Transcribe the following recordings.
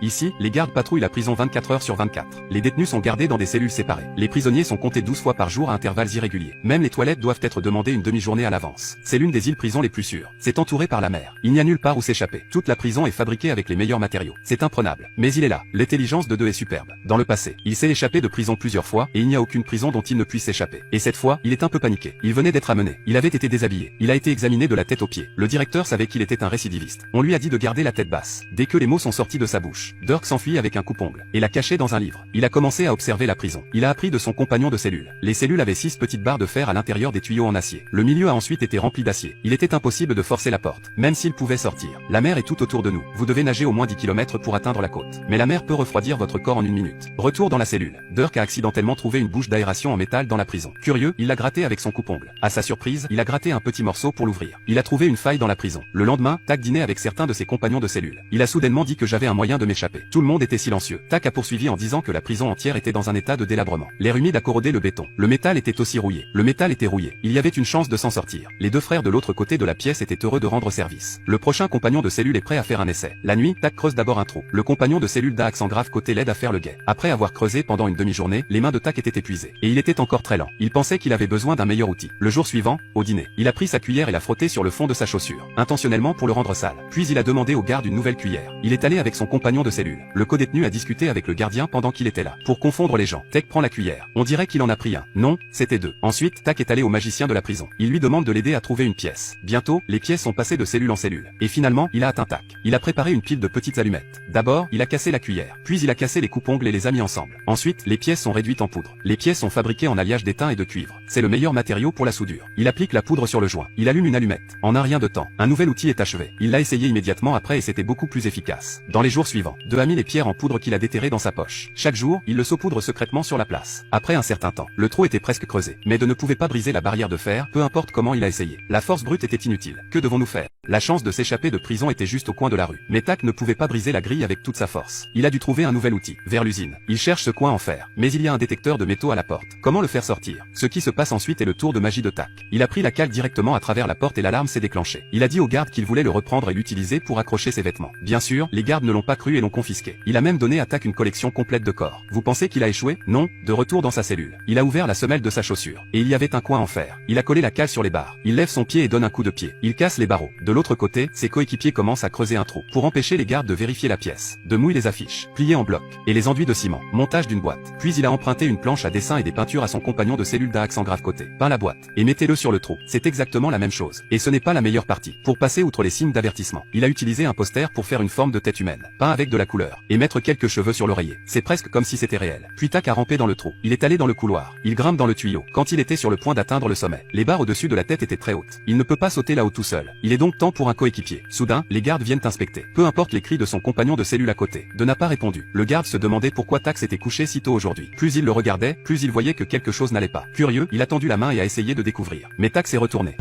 Ici, les gardes patrouillent la prison 24 heures sur 24. Les détenus sont gardés dans des cellules séparées. Les prisonniers sont comptés 12 fois par jour à intervalles irréguliers. Même les toilettes doivent être demandées une demi-journée à l'avance. C'est l'une des îles prisons les plus sûres. C'est entouré par la mer. Il n'y a nulle part où s'échapper. Toute la prison est fabriquée avec les meilleurs matériaux. C'est imprenable. Mais il est là. L'intelligence de deux est superbe. Dans le passé, il s'est échappé de prison plusieurs fois et il n'y a aucune prison dont il ne puisse s'échapper. Et cette fois, il est un peu paniqué. Il venait d'être amené. Il avait été déshabillé. Il a été examiné de la tête aux pieds. Le directeur savait qu'il était un récidiviste. On lui a dit de garder la tête basse. Dès que les mots sont sortis de sa bouche, Dirk s'enfuit avec un coupe-ongle et l'a caché dans un livre. Il a commencé à observer la prison. Il a appris de son compagnon de cellule. Les cellules avaient 6 petites barres de fer à l'intérieur des tuyaux en acier. Le milieu a ensuite été rempli d'acier. Il était impossible de forcer la porte, même s'il pouvait sortir. La mer est tout autour de nous. Vous devez nager au moins 10 km pour atteindre la côte. Mais la mer peut refroidir votre corps en une minute. Retour dans la cellule. Dirk a accidentellement trouvé une bouche d'aération en métal dans la prison. Curieux, il l'a gratté avec son coupe-ongle. À sa surprise, il a gratté un petit morceau pour l'ouvrir. Il a trouvé une faille dans la prison. Le lendemain, Tak dînait avec certains de ses compagnons de cellule. Il a soudainement dit que j'avais un moyen de m'échapper. Tout le monde était silencieux. Tak a poursuivi en disant que la prison entière était dans un état de délabrement. L'air humide a corrodé le béton. Le métal était aussi rouillé. Le métal était rouillé. Il y avait une chance de s'en sortir. Les deux frères de l'autre côté de la pièce étaient heureux de rendre service. Le prochain compagnon de cellule est prêt à faire un essai. La nuit, Tak creuse d'abord un trou. Le compagnon de cellule d'Accent grave côté l'aide à faire le guet. Après avoir creusé pendant une demi-journée, les mains de Tak étaient épuisées. Et il était encore très lent. Il pensait qu'il avait besoin d'un meilleur outil. Le jour suivant, au dîner, il a pris sa cuillère et l'a frottée sur le fond de sa chaussure, intentionnellement pour le rendre sale. Puis il a demandé au garde une nouvelle cuillère. Il est allé avec son compagnon de cellule. Le codétenu a discuté avec le gardien pendant qu'il était là. Pour confondre les gens, Tak prend la cuillère. On dirait qu'il en a pris un. Non, c'était deux. Ensuite, Tak est allé au magicien de la prison. Il lui demande de l'aider à trouver une pièce. Bientôt, les pièces sont passées de cellule en cellule. Et finalement, il a atteint Tak. Il a préparé une pile de petites allumettes. D'abord, il a cassé la cuillère. Puis il a cassé les coupe-ongles et les a mis ensemble. Ensuite, les pièces sont réduites en poudre. Les pièces sont fabriquées en alliage d'étain et de cuivre. C'est le meilleur matériau pour la soudure. Il applique la poudre sur le joint. Il allume une allumette. En un rien de temps, un nouvel outil est achevé. Il l'a essayé immédiatement après et c'était beaucoup plus efficace. Dans les jours suivants, De a mis les pierres en poudre qu'il a déterrées dans sa poche. Chaque jour, il le saupoudre secrètement sur la place. Après un certain temps, le trou était presque creusé. Mais De ne pouvait pas briser la barrière de fer, peu importe comment il a essayé. La force brute était inutile. Que devons-nous faire? La chance de s'échapper de prison était juste au coin de la rue. Mais Tak ne pouvait pas briser la grille avec toute sa force. Il a dû trouver un nouvel outil. Vers l'usine. Il cherche ce coin en fer. Mais il y a un détecteur de métaux à la porte. Comment le faire sortir? Ce qui se passe ensuite est le tour de magie de Tak. Il a pris la cale directement à travers la porte et l'alarme s'est déclenchée. Il a dit aux gardes qu'il voulait le reprendre et l'utiliser pour accrocher ses vêtements. Bien sûr, les gardes ne l'ont pas cru et l'ont confisqué. Il a même donné à Tak une collection complète de corps. Vous pensez qu'il a échoué? Non. De retour dans sa cellule, il a ouvert la semelle de sa chaussure. Et il y avait un coin en fer. Il a collé la cale sur les barres. Il lève son pied et donne un coup de pied. Il casse les barreaux. De l'autre côté, ses coéquipiers commencent à creuser un trou. Pour empêcher les gardes de vérifier la pièce. De mouille les affiches, pliées en bloc, et les enduits de ciment. Montage d'une boîte. Puis il a emprunté une planche à dessin et des peintures à son compagnon de cellule d'Accent grave côté. Peint la boîte. Et mettez-le sur le trou. C'est exactement la même chose. Et ce n'est pas la meilleure partie. Pour passer outre les signes d'avertissement, il a utilisé un poster pour faire une forme de tête humaine. Peint avec de la couleur. Et mettre quelques cheveux sur l'oreiller. C'est presque comme si c'était réel. Puis Tak a rampé dans le trou. Il est allé dans le couloir. Il grimpe dans le tuyau. Quand il était sur le point d'atteindre le sommet, les barres au-dessus de la tête étaient très hautes. Il ne peut pas sauter là-haut tout seul. Il est donc temps pour un coéquipier. Soudain, les gardes viennent inspecter. Peu importe les cris de son compagnon de cellule à côté. De n'a pas répondu. Le garde se demandait pourquoi Tak s'était couché si tôt aujourd'hui. Plus il le regardait, plus il voyait que quelque chose n'allait pas. Curieux, il a tendu la main et a essayé de découvrir. Mais Tak s'est retourné.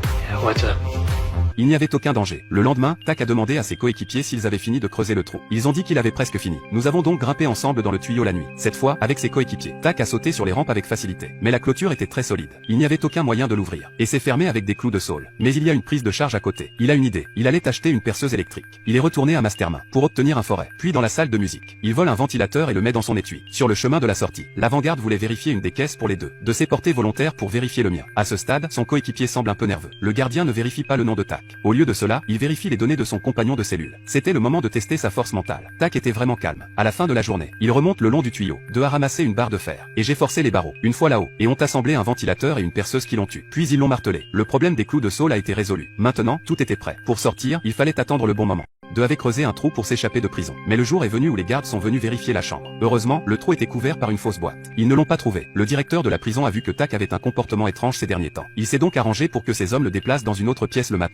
Il n'y avait aucun danger. Le lendemain, Tak a demandé à ses coéquipiers s'ils avaient fini de creuser le trou. Ils ont dit qu'il avait presque fini. Nous avons donc grimpé ensemble dans le tuyau la nuit. Cette fois, avec ses coéquipiers. Tak a sauté sur les rampes avec facilité. Mais la clôture était très solide. Il n'y avait aucun moyen de l'ouvrir. Et c'est fermé avec des clous de saule. Mais il y a une prise de charge à côté. Il a une idée. Il allait acheter une perceuse électrique. Il est retourné à Mastermin pour obtenir un forêt. Puis dans la salle de musique. Il vole un ventilateur et le met dans son étui. Sur le chemin de la sortie, l'avant-garde voulait vérifier une des caisses pour les deux. De s'est porté volontaire pour vérifier le mien. À ce stade, son coéquipier semble un peu nerveux. Le gardien ne vérifie pas le nom de Tak. Au lieu de cela, il vérifie les données de son compagnon de cellule. C'était le moment de tester sa force mentale. Tak était vraiment calme. À la fin de la journée, il remonte le long du tuyau. De a ramassé une barre de fer. Et j'ai forcé les barreaux. Une fois là-haut. Et ont assemblé un ventilateur et une perceuse qui l'ont tué. Puis ils l'ont martelé. Le problème des clous de saule a été résolu. Maintenant, tout était prêt. Pour sortir, il fallait attendre le bon moment. De avait creusé un trou pour s'échapper de prison. Mais le jour est venu où les gardes sont venus vérifier la chambre. Heureusement, le trou était couvert par une fausse boîte. Ils ne l'ont pas trouvé. Le directeur de la prison a vu que Tak avait un comportement étrange ces derniers temps. Il s'est donc arrangé pour que ses hommes le déplacent dans une autre pièce le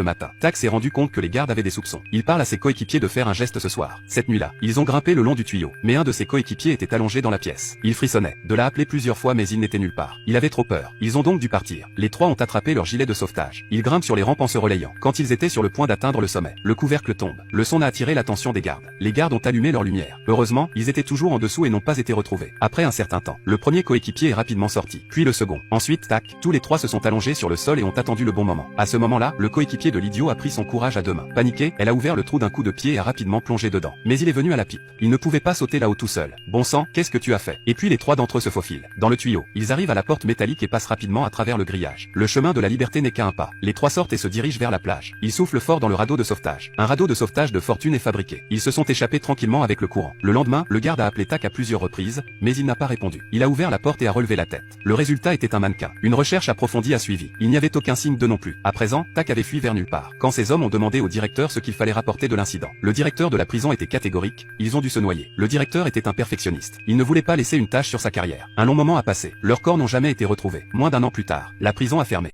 matin. Tak s'est rendu compte que les gardes avaient des soupçons. Il parle à ses coéquipiers de faire un geste ce soir. Cette nuit-là, ils ont grimpé le long du tuyau. Mais un de ses coéquipiers était allongé dans la pièce. Il frissonnait. De l'a appelé plusieurs fois mais il n'était nulle part. Il avait trop peur. Ils ont donc dû partir. Les trois ont attrapé leur gilet de sauvetage. Ils grimpent sur les rampes en se relayant. Quand quand ils étaient sur le point d'atteindre le sommet. Le couvercle tombe. Le son a attiré l'attention des gardes. Les gardes ont allumé leur lumière. Heureusement, ils étaient toujours en dessous et n'ont pas été retrouvés. Après un certain temps, le premier coéquipier est rapidement sorti, puis le second. Ensuite, tac, tous les trois se sont allongés sur le sol et ont attendu le bon moment. À ce moment-là, le coéquipier de l'idiot a pris son courage à deux mains. Paniquée, elle a ouvert le trou d'un coup de pied et a rapidement plongé dedans. Mais il est venu à la pipe. Il ne pouvait pas sauter là-haut tout seul. Bon sang, qu'est-ce que tu as fait? Et puis les trois d'entre eux se faufilent. Dans le tuyau, ils arrivent à la porte métallique et passent rapidement à travers le grillage. Le chemin de la liberté n'est qu'à un pas. Les trois sortent et se dirigent vers la plage. Ils soufflent fort dans le radeau de sauvetage. Un radeau de sauvetage de fortune est fabriqué. Ils se sont échappés tranquillement avec le courant. Le lendemain, le garde a appelé Tac à plusieurs reprises, mais il n'a pas répondu. Il a ouvert la porte et a relevé la tête. Le résultat était un mannequin. Une recherche approfondie a suivi. Il n'y avait aucun signe d'eux non plus. À présent, Tac avait fui vers nulle part. Quand ces hommes ont demandé au directeur ce qu'il fallait rapporter de l'incident, le directeur de la prison était catégorique, ils ont dû se noyer. Le directeur était un perfectionniste. Il ne voulait pas laisser une tâche sur sa carrière. Un long moment a passé. Leurs corps n'ont jamais été retrouvés. Moins d'un an plus tard, la prison a fermé.